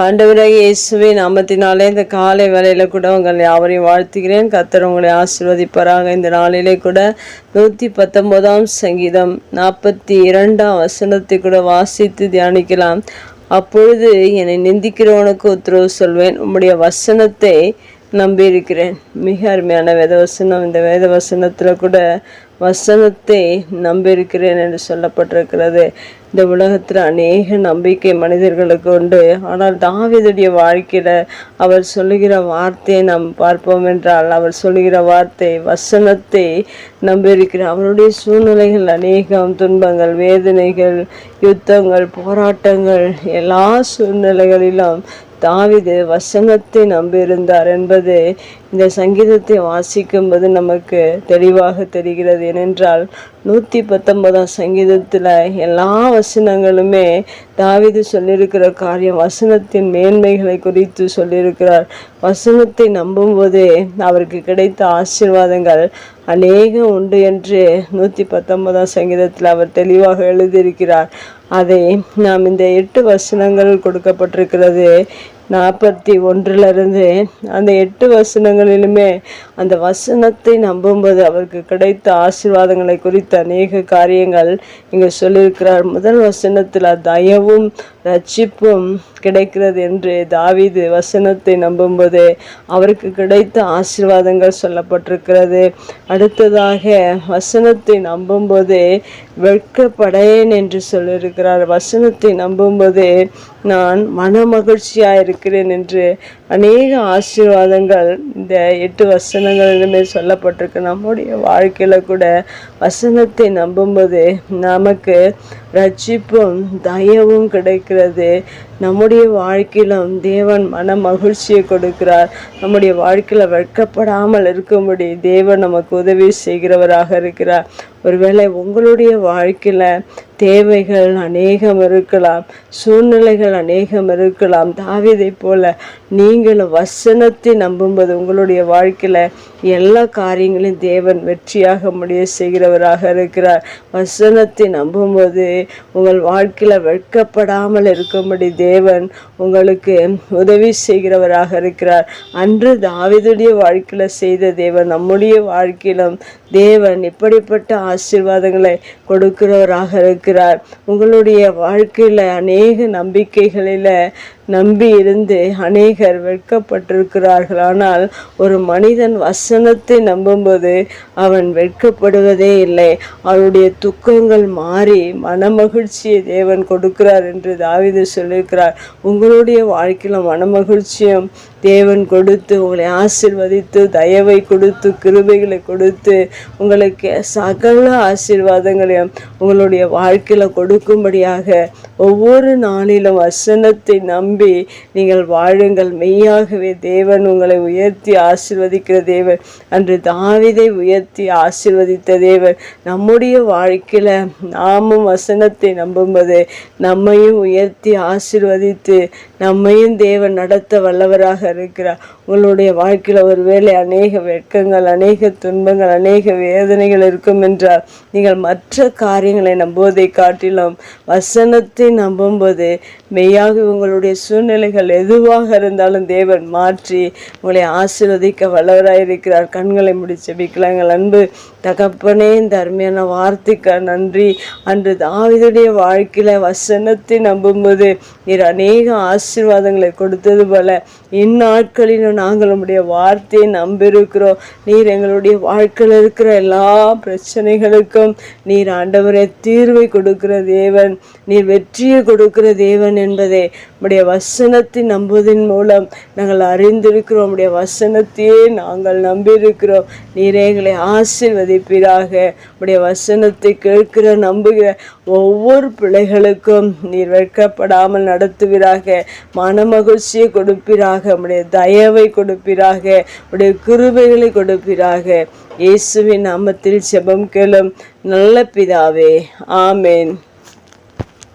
ஆண்டவராகிய இயேசுவின் நாமத்தினாலே இந்த காலை வேளையில கூட உங்கள் யாவரையும் வாழ்த்துகிறேன். கர்த்தர் உங்களை ஆசீர்வதிப்பாராக. இந்த நாளிலே கூட 119 சங்கீதம் 42 வசனத்தை கூட வாசித்து தியானிக்கலாம். அப்பொழுது என்னை நிந்திக்கிறவனுக்கு உத்தரவு சொல்வேன், உம்முடைய வசனத்தை நம்பியிருக்கிறேன். மிக அருமையான வேதவசனம். இந்த வேதவசனத்தில் கூட வசனத்தை நம்பியிருக்கிறேன் என்று சொல்லப்பட்டிருக்கிறது. இந்த உலகத்தில் அநேக நம்பிக்கை மனிதர்களுக்கு உண்டு. ஆனால் தாவீதுடைய வாழ்க்கையில் அவர் சொல்லுகிற வார்த்தையை நாம் பார்ப்போம் என்றால், அவர் சொல்லுகிற வார்த்தை வசனத்தை நம்பியிருக்கிறார். அவருடைய சூழ்நிலைகள் அநேகம், துன்பங்கள், வேதனைகள், யுத்தங்கள், போராட்டங்கள், எல்லா சூழ்நிலைகளிலும் தாவீது வசனத்தை நம்பியிருந்தார் என்பது இந்த சங்கீதத்தை வாசிக்கும்போது நமக்கு தெளிவாக தெரிகிறது. ஏனென்றால் 119 சங்கீதத்தில் எல்லா வசனங்களுமே தாவீது சொல்லியிருக்கிற காரியம், வசனத்தின் மேன்மைகளை குறித்து சொல்லியிருக்கிறார். வசனத்தை நம்பும்போதே அவருக்கு கிடைத்த ஆசீர்வாதங்கள் அநேகம் உண்டு என்று 119 சங்கீதத்தில் அவர் தெளிவாக எழுதியிருக்கிறார். அதை நாம் இந்த 8 வசனங்கள் கொடுக்கப்பட்டிருக்கிறது. 41 அந்த 8 வசனங்களிலுமே அந்த வசனத்தை நம்பும்போது அவருக்கு கிடைத்த ஆசீர்வாதங்களை குறித்த அநேக காரியங்கள் இங்கே சொல்லியிருக்கிறார். முதல் வசனத்தில் தயவும் ரட்சிப்பும் கிடைக்கிறது என்று தாவீது வசனத்தை நம்பும்போது அவருக்கு கிடைத்த ஆசீர்வாதங்கள் சொல்லப்பட்டிருக்கிறது. அடுத்ததாக வசனத்தை நம்பும்போது வெட்கப்படேன் என்று சொல்லியிருக்கிறார். வசனத்தை நம்பும்போது நான் மன மகிழ்ச்சியாக இருக்கிறேன் என்று அநேக ஆசீர்வாதங்கள் இந்த 8 வசனங்களிலுமே சொல்லப்பட்டிருக்கு. நம்முடைய வாழ்க்கையில் கூட வசனத்தை நம்பும்போது நமக்கு ரட்சிப்பும் தயவும் கிடைக்கிறது. நம்முடைய வாழ்க்கையிலும் தேவன் மன மகிழ்ச்சியை கொடுக்கிறார். நம்முடைய வாழ்க்கையில் வெட்கப்படாமல் இருக்கும்படி தேவன் நமக்கு உதவி செய்கிறவராக இருக்கிறார். ஒருவேளை உங்களுடைய வாழ்க்கையில் தேவைகள் அநேகம் இருக்கலாம், சூழ்நிலைகள் அநேகம் இருக்கலாம். தாவீதை போல நீங்களும் வசனத்தை நம்பும்போது உங்களுடைய வாழ்க்கையில் எல்லா காரியங்களையும் தேவன் வெற்றியாக முடிய செய்கிறவராக இருக்கிறார். வசனத்தை நம்பும்போது உங்கள் வாழ்க்கையில் வெட்கப்படாமல் இருக்கும்படி தேவன் உங்களுக்கு உதவி செய்கிறவராக இருக்கிறார். அன்று தாவீதுடைய வாழ்க்கையில் செய்த தேவன் நம்முடைய வாழ்க்கையிலும் தேவன் இப்படிப்பட்ட ஆசீர்வாதங்களை கொடுக்கிறவராக இருக்கிறார். உங்களுடைய வாழ்க்கையில் அநேக நம்பிக்கைகளில் நம்பி இருந்து அநேகர் வெட்கப்பட்டிருக்கிறார்கள். ஆனால் ஒரு மனிதன் வசனத்தை நம்பும்போது அவன் வெட்கப்படுவதே இல்லை. அவனுடைய துக்கங்கள் மாறி மனமகிழ்ச்சியை தேவன் கொடுக்கிறார் என்று தாவீது சொல்லியிருக்கிறார். உங்களுடைய வாழ்க்கையில் மனமகிழ்ச்சியும் தேவன் கொடுத்து உங்களை ஆசீர்வதித்து தயவை கொடுத்து கிருபைகளை கொடுத்து உங்களுக்கு சகல ஆசீர்வாதங்களையும் உங்களுடைய வாழ்க்கையில் கொடுக்கும்படியாக ஒவ்வொரு நாளிலும் வசனத்தை நம்பி நீங்கள் வாழுங்கள். மெய்யாகவே தேவன் உங்களை உயர்த்தி ஆசீர்வதிக்கிற தேவன். அன்று தாவீதை உயர்த்தி ஆசீர்வதித்த தேவன் நம்முடைய வாழ்க்கையில் நாமும் வசனத்தை நம்பும்போது நம்மையும் உயர்த்தி ஆசீர்வதித்து நம்மையும் தேவன் நடத்த வல்லவராக இருக்கிறார். உங்களுடைய வாழ்க்கையில் ஒருவேளை அநேக வெட்கங்கள், அநேக துன்பங்கள், அநேக வேதனைகள் இருக்கும் என்றால் நீங்கள் மற்ற காரியங்களை நம்புவதை காட்டிலும் வசனத்தை நம்பும்போது மெய்யாக உங்களுடைய சூழ்நிலைகள் எதுவாக இருந்தாலும் தேவன் மாற்றி உங்களை ஆசீர்வதிக்க வல்லவராக இருக்கிறார். கண்களை மூடி ஜெபிக்கலாம். எங்கள் அன்பு தகப்பனே, இந்த அருமையான வார்த்தைக்கு நன்றி. அன்று தாவீதுடைய வாழ்க்கையில் வசனத்தை நம்பும்போது நீர் அநேக ஆசீர்வாதங்களை கொடுத்தது போல இந்நாட்களிலும் நாங்கள் உம்முடைய வார்த்தையை நம்பியிருக்கிறோம். நீர் எங்களுடைய வாழ்க்கையில் இருக்கிற எல்லா பிரச்சனைகளுக்கும் நீர் ஆண்டவரே தீர்வை கொடுக்கிற தேவன், நீர் வெற்றியை கொடுக்கிற தேவன் என்பதை உம்முடைய வசனத்தை நம்புவதன் மூலம் நாங்கள் அறிந்திருக்கிறோம். உம்முடைய வசனத்தையே நாங்கள் நம்பியிருக்கிறோம். நீரே எங்களை ஆசீர்வதிப்பீராக. உம்முடைய வசனத்தை கேட்கிற நம்புகிற ஒவ்வொரு பிள்ளைகளுக்கும் நீர் வெட்கப்படாமல் நடத்துவீராக. மனமகிழ்ச்சியை கொடுப்பீராக. உம்முடைய தயவை கொடுப்பீராக. உம்முடைய கிருபைகளை கொடுப்பீராக. இயேசுவின் நாமத்தில் ஜெபம் கேளும் நல்ல பிதாவே, ஆமேன்.